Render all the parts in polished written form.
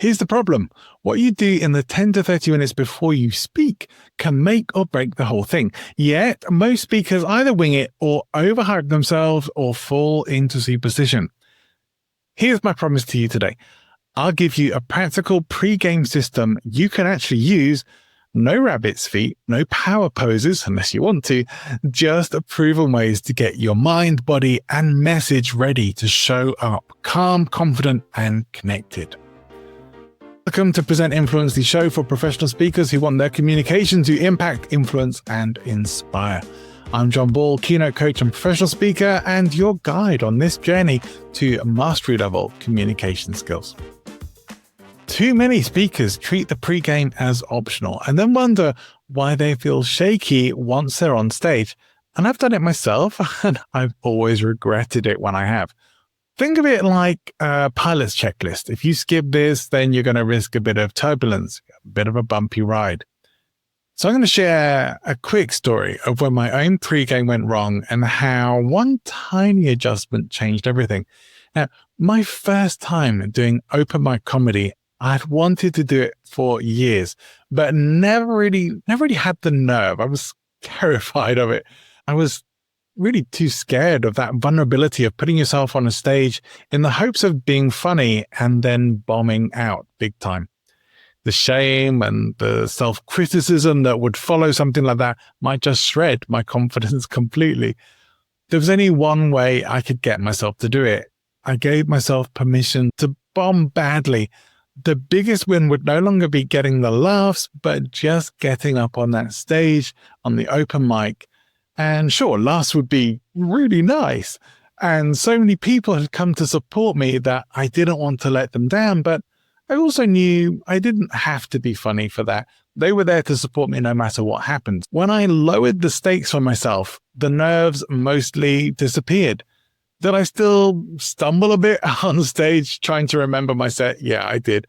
Here's the problem. What you do in the 10 to 30 minutes before you speak can make or break the whole thing. Yet, most speakers either wing it or overhype themselves or fall into superstition. Here's my promise to you today. I'll give you a practical pre-game system you can actually use. No rabbit's feet, no power poses unless you want to, just proven ways to get your mind, body, and message ready to show up calm, confident, and connected. Welcome to Present Influence, the show for professional speakers who want their communication to impact, influence, and inspire. I'm John Ball, keynote coach and professional speaker, and your guide on this journey to mastery-level communication skills. Too many speakers treat the pregame as optional and then wonder why they feel shaky once they're on stage. And I've done it myself, and I've always regretted it when I have. Think of it like a pilot's checklist. If you skip this, then you're going to risk a bit of turbulence, a bit of a bumpy ride. So I'm going to share a quick story of when my own pregame went wrong and how one tiny adjustment changed everything. Now, my first time doing open mic comedy, I'd wanted to do it for years, but never really had the nerve. I was terrified of it. I was really too scared of that vulnerability of putting yourself on a stage in the hopes of being funny and then bombing out big time. The shame and the self-criticism that would follow something like that might just shred my confidence completely. There was only one way I could get myself to do it. I gave myself permission to bomb badly. The biggest win would no longer be getting the laughs, but just getting up on that stage on the open mic. And sure, laughs would be really nice. And so many people had come to support me that I didn't want to let them down, but I also knew I didn't have to be funny for that. They were there to support me no matter what happened. When I lowered the stakes for myself, the nerves mostly disappeared. Did I still stumble a bit on stage trying to remember my set? Yeah, I did.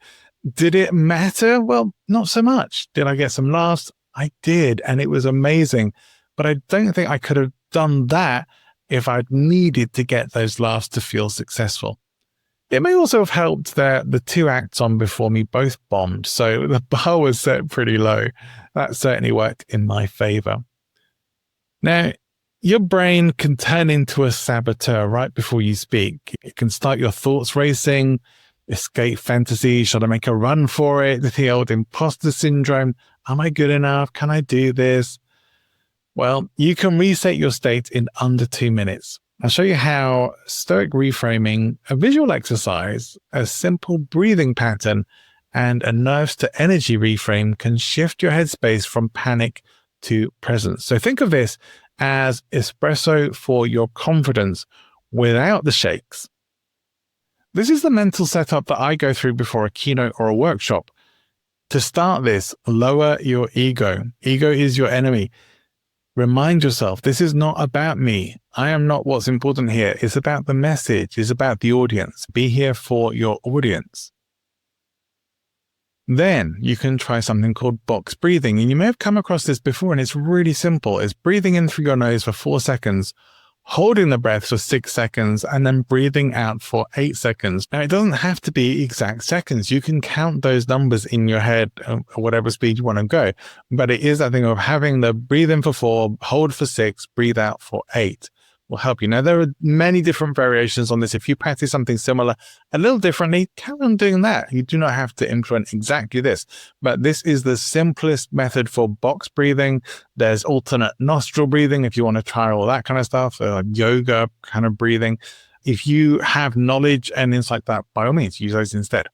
Did it matter? Well, not so much. Did I get some laughs? I did, and it was amazing. But I don't think I could have done that if I'd needed to get those laughs to feel successful. It may also have helped that the two acts on before me both bombed, so the bar was set pretty low. That certainly worked in my favor. Now, your brain can turn into a saboteur right before you speak. It can start your thoughts racing, escape fantasy, should I make a run for it, the old imposter syndrome, am I good enough, can I do this? Well, you can reset your state in under 2 minutes. I'll show you how Stoic reframing, a visual exercise, a simple breathing pattern, and a nerves to energy reframe can shift your headspace from panic to presence. So think of this as espresso for your confidence without the shakes. This is the mental setup that I go through before a keynote or a workshop. To start this, lower your ego. Ego is your enemy. Remind yourself, this is not about me. I am not what's important here. It's about the message. It's about the audience. Be here for your audience. Then you can try something called box breathing. And you may have come across this before, and it's really simple. It's breathing in through your nose for 4 seconds, holding the breath for 6 seconds, and then breathing out for 8 seconds. Now, it doesn't have to be exact seconds. You can count those numbers in your head at whatever speed you want to go. But it is that thing of having the breathe in for 4, hold for 6, breathe out for 8. Will help you. Now, there are many different variations on this. If you practice something similar a little differently, carry on doing that. You do not have to implement exactly this, but this is the simplest method for box breathing. There's alternate nostril breathing if you want to try all that kind of stuff, yoga kind of breathing. If you have knowledge and insight that, by all means, use those instead.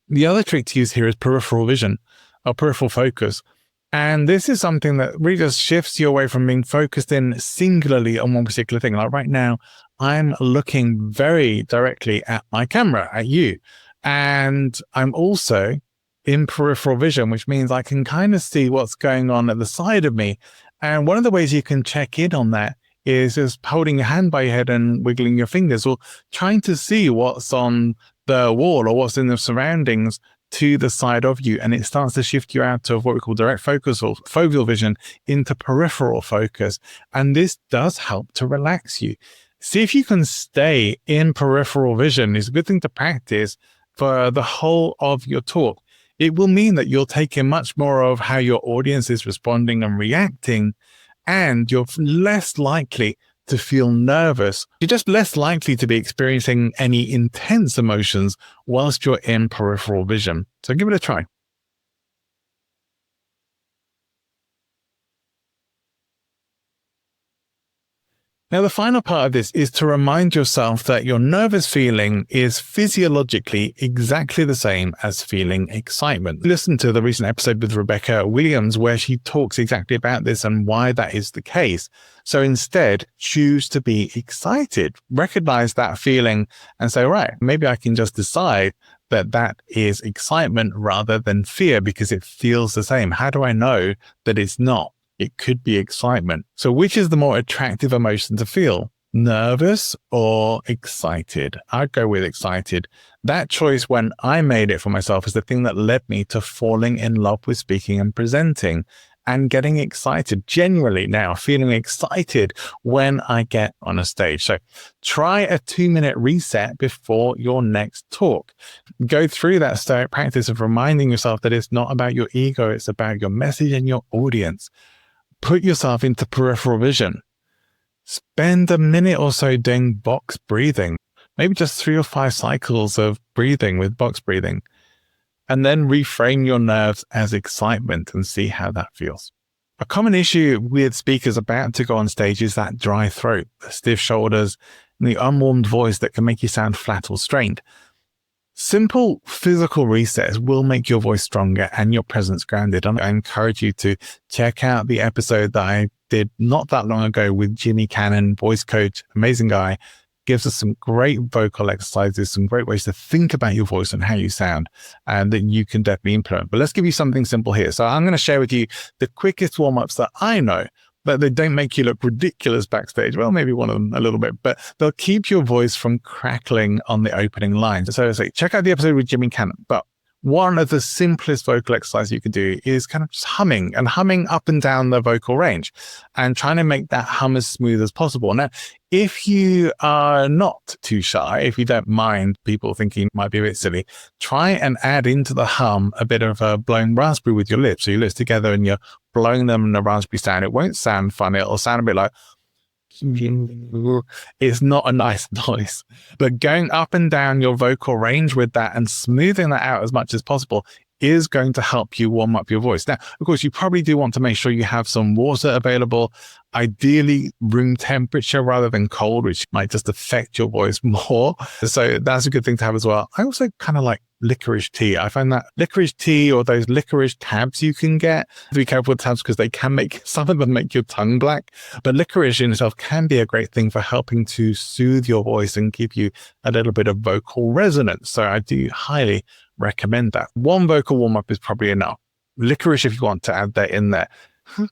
The other trick to use here is peripheral vision or peripheral focus. And this is something that really just shifts you away from being focused in singularly on one particular thing. Like right now, I'm looking very directly at my camera, at you. And I'm also in peripheral vision, which means I can kind of see what's going on at the side of me. And one of the ways you can check in on that is just holding your hand by your head and wiggling your fingers, or trying to see what's on the wall or what's in the surroundings to the side of you, and it starts to shift you out of what we call direct focus or foveal vision into peripheral focus. And this does help to relax you. See if you can stay in peripheral vision. It's a good thing to practice for the whole of your talk, it will mean that you'll take in much more of how your audience is responding and reacting, and you're less likely to feel nervous. You're just less likely to be experiencing any intense emotions whilst you're in peripheral vision. So give it a try. Now, the final part of this is to remind yourself that your nervous feeling is physiologically exactly the same as feeling excitement. Listen to the recent episode with Rebecca Williams, where she talks exactly about this and why that is the case. So instead, choose to be excited. Recognize that feeling and say, right, maybe I can just decide that that is excitement rather than fear because it feels the same. How do I know that it's not? It could be excitement. So which is the more attractive emotion to feel? Nervous or excited? I'd go with excited. That choice when I made it for myself is the thing that led me to falling in love with speaking and presenting and getting excited, genuinely now feeling excited when I get on a stage. So try a 2-minute reset before your next talk. Go through that Stoic practice of reminding yourself that it's not about your ego, it's about your message and your audience. Put yourself into peripheral vision. Spend a minute or so doing box breathing, maybe just 3 or 5 cycles of breathing with box breathing, and then reframe your nerves as excitement and see how that feels. A common issue with speakers about to go on stage is that dry throat, the stiff shoulders, and the unwarmed voice that can make you sound flat or strained. Simple physical resets will make your voice stronger and your presence grounded. And I encourage you to check out the episode that I did not that long ago with Jimmy Cannon, voice coach, amazing guy. Gives us some great vocal exercises, some great ways to think about your voice and how you sound, and that you can definitely implement. But let's give you something simple here. So I'm going to share with you the quickest warm-ups that I know, but they don't make you look ridiculous backstage. Well, maybe one of them a little bit, but they'll keep your voice from crackling on the opening lines. So check out the episode with Jimmy Cannon. But one of the simplest vocal exercises you can do is kind of just humming up and down the vocal range and trying to make that hum as smooth as possible. Now, if you are not too shy, if you don't mind people thinking it might be a bit silly, try and add into the hum a bit of a blown raspberry with your lips. So your lips together and you're blowing them in a raspberry sound. It won't sound funny. It'll sound a bit like, it's not a nice noise, but going up and down your vocal range with that and smoothing that out as much as possible is going to help you warm up your voice. Now, of course, you probably do want to make sure you have some water available, ideally room temperature rather than cold, which might just affect your voice more. So that's a good thing to have as well. I also kind of like licorice tea. I find that licorice tea or those licorice tabs you can get, be careful with tabs because they can make, some of them make your tongue black, but licorice in itself can be a great thing for helping to soothe your voice and give you a little bit of vocal resonance. So I do highly recommend that. One vocal warm-up is probably enough. Licorice, if you want to add that in there.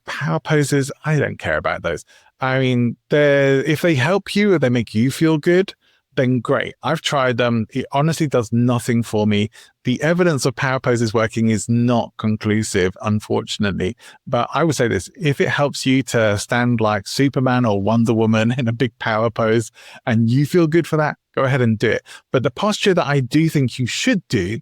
Power poses, I don't care about those. I mean, if they help you or they make you feel good, then great. I've tried them. It honestly does nothing for me. The evidence of power poses working is not conclusive, unfortunately. But I would say this, if it helps you to stand like Superman or Wonder Woman in a big power pose and you feel good for that, go ahead and do it. But the posture that I do think you should do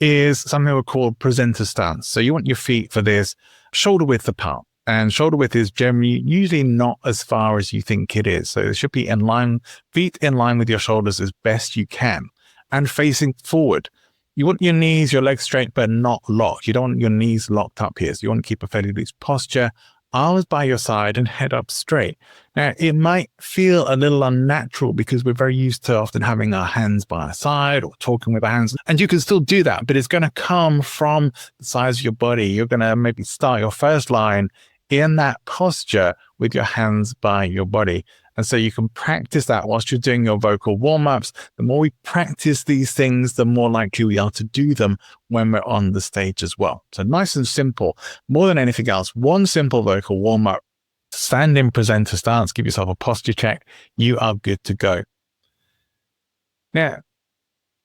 is something we call presenter stance. So you want your feet for this shoulder width apart. And shoulder width is generally usually not as far as you think it is. So it should be in line, feet in line with your shoulders as best you can and facing forward. You want your knees, your legs straight, but not locked. You don't want your knees locked up here. So you want to keep a fairly loose posture, arms by your side and head up straight. Now, it might feel a little unnatural because we're very used to often having our hands by our side or talking with our hands. And you can still do that, but it's going to come from the size of your body. You're going to maybe start your first line in that posture with your hands by your body. And so you can practice that whilst you're doing your vocal warm-ups. The more we practice these things, the more likely we are to do them when we're on the stage as well. So nice and simple. More than anything else, one simple vocal warm-up, stand in presenter stance, give yourself a posture check. You are good to go. Now,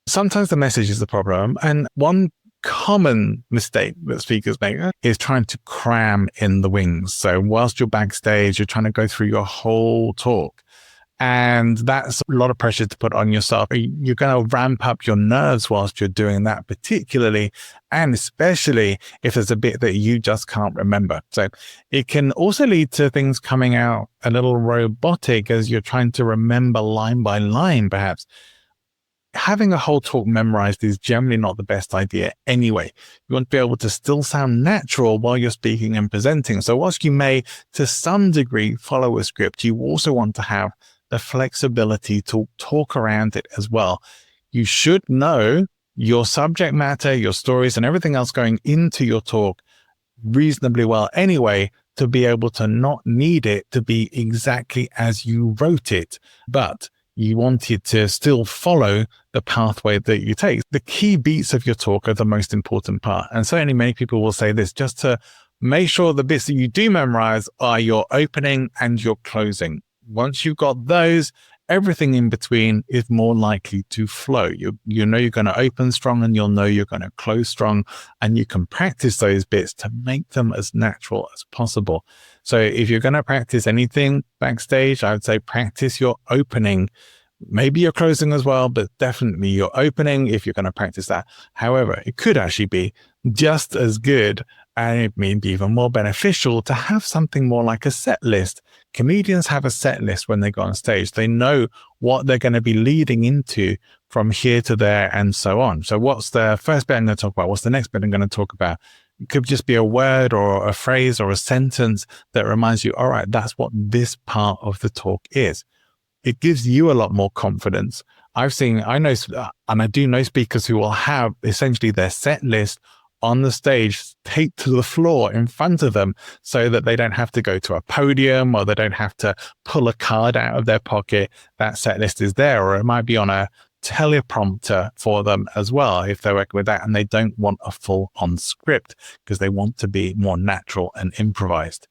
sometimes the message is the problem. And one common mistake that speakers make is trying to cram in the wings. So whilst you're backstage, you're trying to go through your whole talk And that's a lot of pressure to put on yourself. You're going to ramp up your nerves whilst you're doing that, particularly, and especially if there's a bit that you just can't remember. So it can also lead to things coming out a little robotic as you're trying to remember line by line, perhaps. Having a whole talk memorized is generally not the best idea anyway. You want to be able to still sound natural while you're speaking and presenting. So whilst you may, to some degree, follow a script, you also want to have the flexibility to talk around it as well. You should know your subject matter, your stories, and everything else going into your talk reasonably well anyway, to be able to not need it to be exactly as you wrote it. But you want it to still follow the pathway that you take. The key beats of your talk are the most important part. And certainly many people will say this, just to make sure the bits that you do memorize are your opening and your closing. Once you've got those, everything in between is more likely to flow. You know you're going to open strong and you'll know you're going to close strong, and you can practice those bits to make them as natural as possible. So if you're going to practice anything backstage, I would say practice your opening, maybe your closing as well, but definitely your opening if you're going to practice that. However, it could actually be just as good, and it may be even more beneficial to have something more like a set list. Comedians have a set list when they go on stage. They know what they're going to be leading into from here to there and so on. So what's the first bit I'm going to talk about? What's the next bit I'm going to talk about? It could just be a word or a phrase or a sentence that reminds you, all right, that's what this part of the talk is. It gives you a lot more confidence. I know, and I do know speakers who will have essentially their set list on the stage taped to the floor in front of them so that they don't have to go to a podium or they don't have to pull a card out of their pocket. That set list is there, or it might be on a teleprompter for them as well if they're working with that and they don't want a full on script because they want to be more natural and improvised.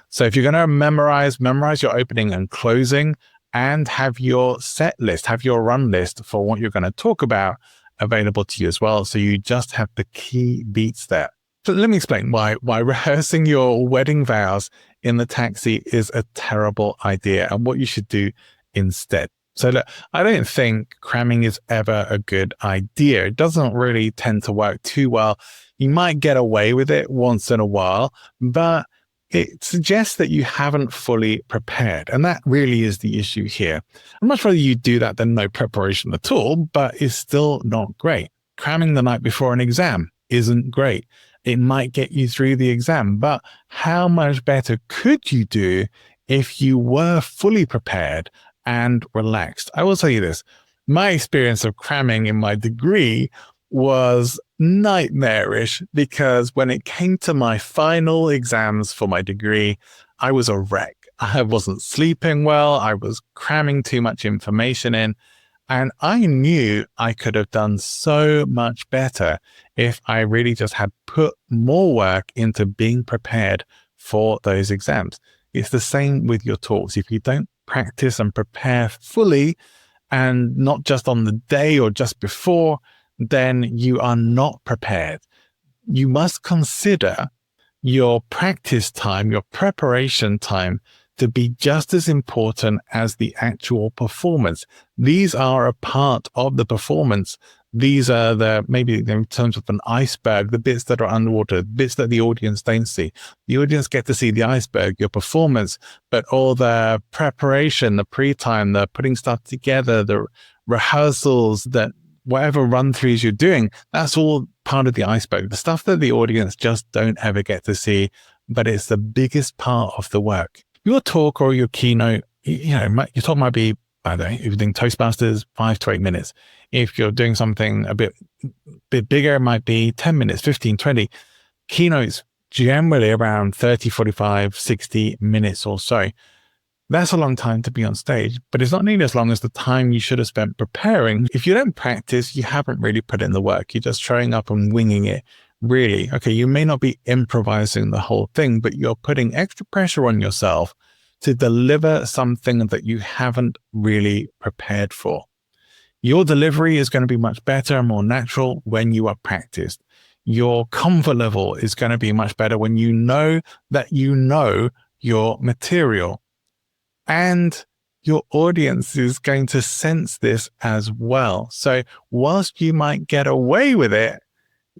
So if you're going to memorize your opening and closing, and have your set list, have your run list for what you're going to talk about available to you as well. So you just have the key beats there. So let me explain why rehearsing your wedding vows in the taxi is a terrible idea and what you should do instead. So look, I don't think cramming is ever a good idea. It doesn't really tend to work too well. You might get away with it once in a while, but it suggests that you haven't fully prepared. And that really is the issue here. I'd much rather you do that than no preparation at all, but it's still not great. Cramming the night before an exam isn't great. It might get you through the exam, but how much better could you do if you were fully prepared and relaxed? I will tell you this. My experience of cramming in my degree was nightmarish because when it came to my final exams for my degree, I was a wreck. I wasn't sleeping well. I was cramming too much information in. And I knew I could have done so much better if I really just had put more work into being prepared for those exams. It's the same with your talks. If you don't practice and prepare fully, and not just on the day or just before, then you are not prepared. You must consider your practice time, your preparation time, to be just as important as the actual performance. These are a part of the performance. These are maybe in terms of an iceberg, the bits that are underwater, bits that the audience don't see. The audience get to see the iceberg, your performance, but all the preparation, the pre-time, the putting stuff together, the rehearsals, that whatever run-throughs you're doing, that's all part of the iceberg. The stuff that the audience just don't ever get to see, but it's the biggest part of the work. Your talk or your keynote, your talk might be, I don't know, if you're doing Toastmasters, 5 to 8 minutes. If you're doing something a bit bigger, it might be 10 minutes, 15, 20. Keynotes generally around 30, 45, 60 minutes or so. That's a long time to be on stage, but it's not nearly as long as the time you should have spent preparing. If you don't practice, you haven't really put in the work. You're just showing up and winging it. Really, okay, you may not be improvising the whole thing, but you're putting extra pressure on yourself to deliver something that you haven't really prepared for. Your delivery is going to be much better and more natural when you are practiced. Your comfort level is going to be much better when you know that you know your material. And your audience is going to sense this as well. So whilst you might get away with it,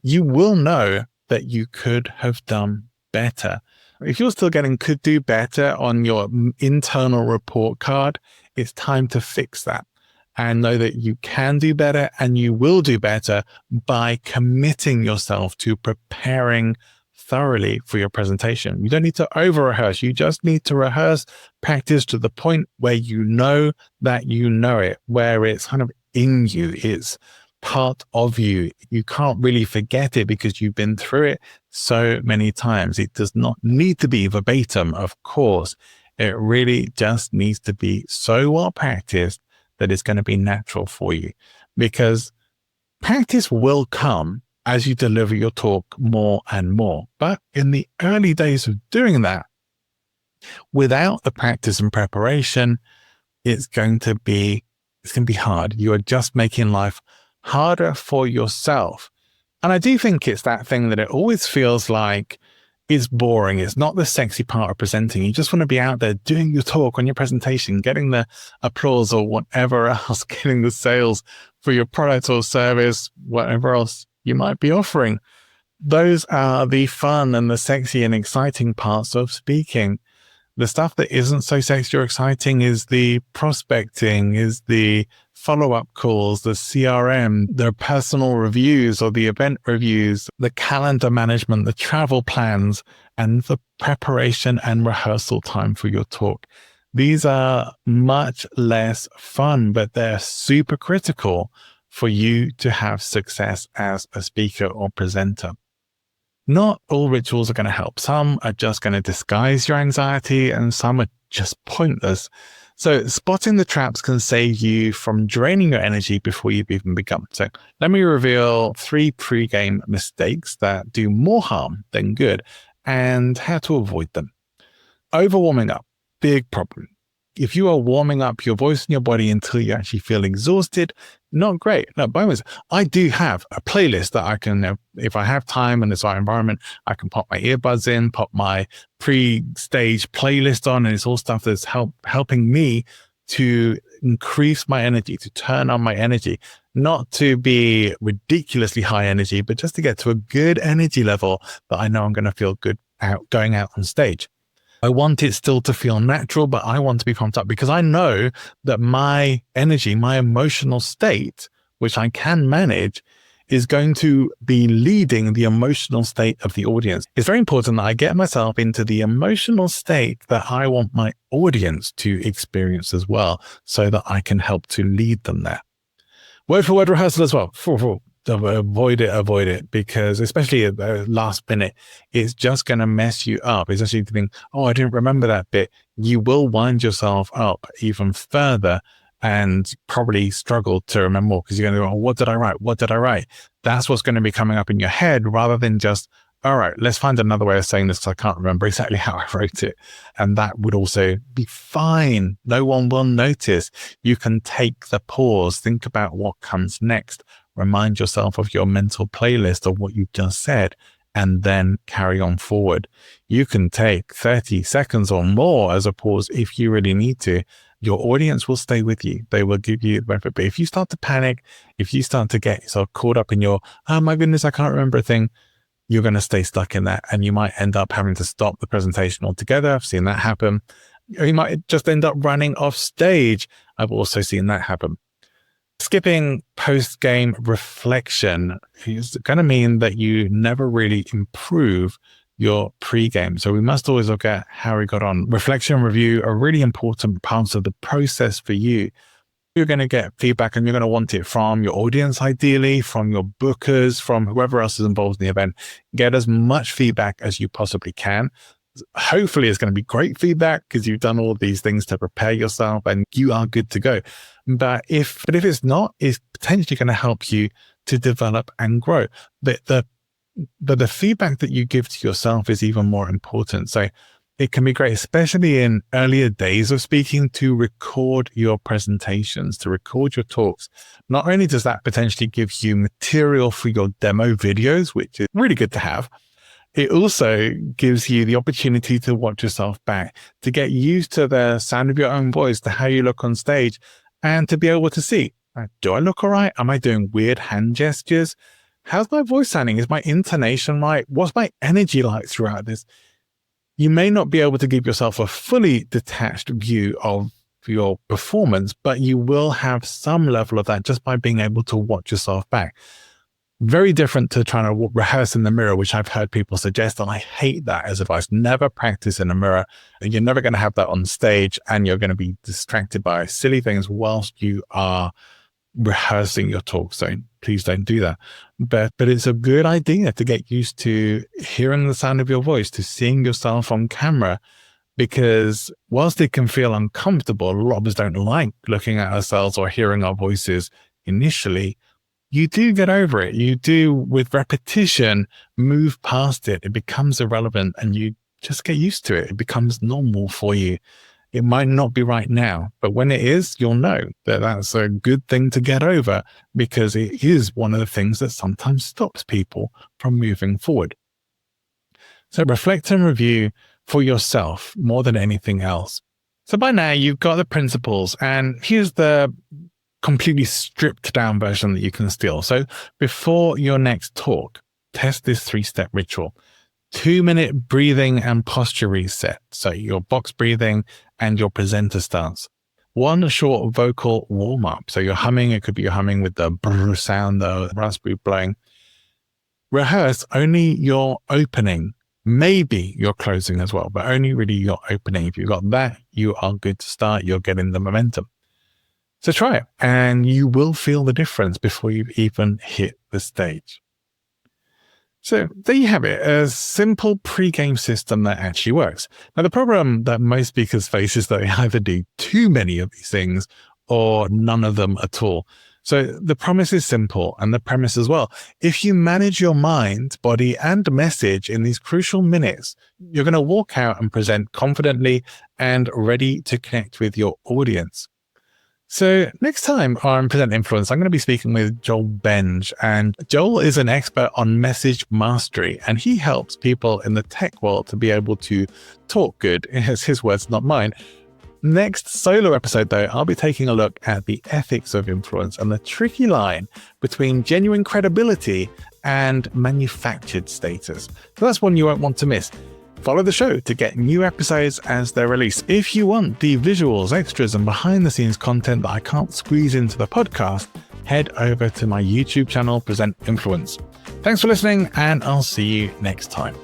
you will know that you could have done better. If you're still getting could do better on your internal report card, it's time to fix that and know that you can do better and you will do better by committing yourself to preparing thoroughly for your presentation. You don't need to over rehearse. You just need to rehearse, practice to the point where you know that you know it, where it's kind of in you. It's part of you. You can't really forget it because you've been through it so many times. It does not need to be verbatim, of course. It really just needs to be so well practiced that it's going to be natural for you, because practice will come as you deliver your talk more and more. But in the early days of doing that, without the practice and preparation, it's going to be hard. You are just making life harder for yourself. And I do think it's that thing that it always feels like is boring. It's not the sexy part of presenting. You just want to be out there doing your talk on your presentation, getting the applause or whatever else, getting the sales for your product or service, whatever else you might be offering. Those are the fun and the sexy and exciting parts of speaking. The stuff that isn't so sexy or exciting is the prospecting, is the follow-up calls, the CRM, the personal reviews or the event reviews, the calendar management, the travel plans, and the preparation and rehearsal time for your talk. These are much less fun, but they're super critical for you to have success as a speaker or presenter. Not all rituals are going to help. Some are just going to disguise your anxiety and some are just pointless. So spotting the traps can save you from draining your energy before you've even begun. So let me reveal 3 pre-game mistakes that do more harm than good and how to avoid them. Over-warming up, big problem. If you are warming up your voice and your body until you actually feel exhausted, not great. No, by the way, I do have a playlist that I can, if I have time and it's our environment, I can pop my earbuds in, pop my pre-stage playlist on, and it's all stuff that's helping me to increase my energy, to turn on my energy, not to be ridiculously high energy, but just to get to a good energy level that I know I'm going to feel good going out on stage. I want it still to feel natural, but I want to be pumped up because I know that my energy, my emotional state, which I can manage, is going to be leading the emotional state of the audience. It's very important that I get myself into the emotional state that I want my audience to experience as well, so that I can help to lead them there. Word for word rehearsal as well. Avoid it, because especially at the last minute, it's just going to mess you up. It's actually think, oh, I didn't remember that bit. You will wind yourself up even further and probably struggle to remember more because you're going to go, oh, what did I write? What did I write? That's what's going to be coming up in your head rather than just, all right, let's find another way of saying this because I can't remember exactly how I wrote it. And that would also be fine. No one will notice. You can take the pause, think about what comes next. Remind yourself of your mental playlist of what you've just said, and then carry on forward. You can take 30 seconds or more as a pause if you really need to. Your audience will stay with you. They will give you the benefit. But if you start to panic, if you start to get yourself caught up in your, oh my goodness, I can't remember a thing, you're going to stay stuck in that. And you might end up having to stop the presentation altogether. I've seen that happen. Or you might just end up running off stage. I've also seen that happen. Skipping post-game reflection is going to mean that you never really improve your pre-game. So we must always look at how we got on. Reflection and review are really important parts of the process for you. You're going to get feedback and you're going to want it from your audience, ideally, from your bookers, from whoever else is involved in the event. Get as much feedback as you possibly can. Hopefully it's going to be great feedback because you've done all of these things to prepare yourself and you are good to go. But if it's not, it's potentially going to help you to develop and grow. The feedback that you give to yourself is even more important. So it can be great, especially in earlier days of speaking, to record your presentations, to record your talks. Not only does that potentially give you material for your demo videos, which is really good to have, It also gives you the opportunity to watch yourself back, to get used to the sound of your own voice, to how you look on stage, and to be able to see, do I look all right? Am I doing weird hand gestures? How's my voice sounding? Is my intonation right? What's my energy like throughout this? You may not be able to give yourself a fully detached view of your performance, but you will have some level of that just by being able to watch yourself back. Very different to trying to rehearse in the mirror, which I've heard people suggest, and I hate that as advice. Never practice in a mirror. You're never going to have that on stage, and you're going to be distracted by silly things whilst you are rehearsing your talk. So please don't do that. But it's a good idea to get used to hearing the sound of your voice, to seeing yourself on camera, because whilst it can feel uncomfortable, a lot of us don't like looking at ourselves or hearing our voices initially. You do get over it. You do, with repetition, move past it. It becomes irrelevant and you just get used to it. It becomes normal for you. It might not be right now, but when it is, you'll know that that's a good thing to get over, because it is one of the things that sometimes stops people from moving forward. So reflect and review for yourself more than anything else. So by now you've got the principles, and here's the completely stripped down version that you can steal. So before your next talk, test this 3-step ritual. 2-minute breathing and posture reset. So your box breathing and your presenter stance. 1 short vocal warm up. So you're humming, it could be you're humming with the brr sound, the raspberry blowing. Rehearse only your opening, maybe your closing as well, but only really your opening. If you've got that, you are good to start. You're getting the momentum. So try it, and you will feel the difference before you even hit the stage. So there you have it, a simple pre-game system that actually works. Now, the problem that most speakers face is that they either do too many of these things or none of them at all. So the promise is simple, and the premise as well. If you manage your mind, body, and message in these crucial minutes, you're going to walk out and present confidently and ready to connect with your audience. So next time on Present Influence, I'm going to be speaking with Joel Benge, and Joel is an expert on message mastery, and he helps people in the tech world to be able to talk good. It's his words, not mine. Next solo episode, though, I'll be taking a look at the ethics of influence and the tricky line between genuine credibility and manufactured status. So that's one you won't want to miss. Follow the show to get new episodes as they're released. If you want the visuals, extras, and behind-the-scenes content that I can't squeeze into the podcast, head over to my YouTube channel, Present Influence. Thanks for listening, and I'll see you next time.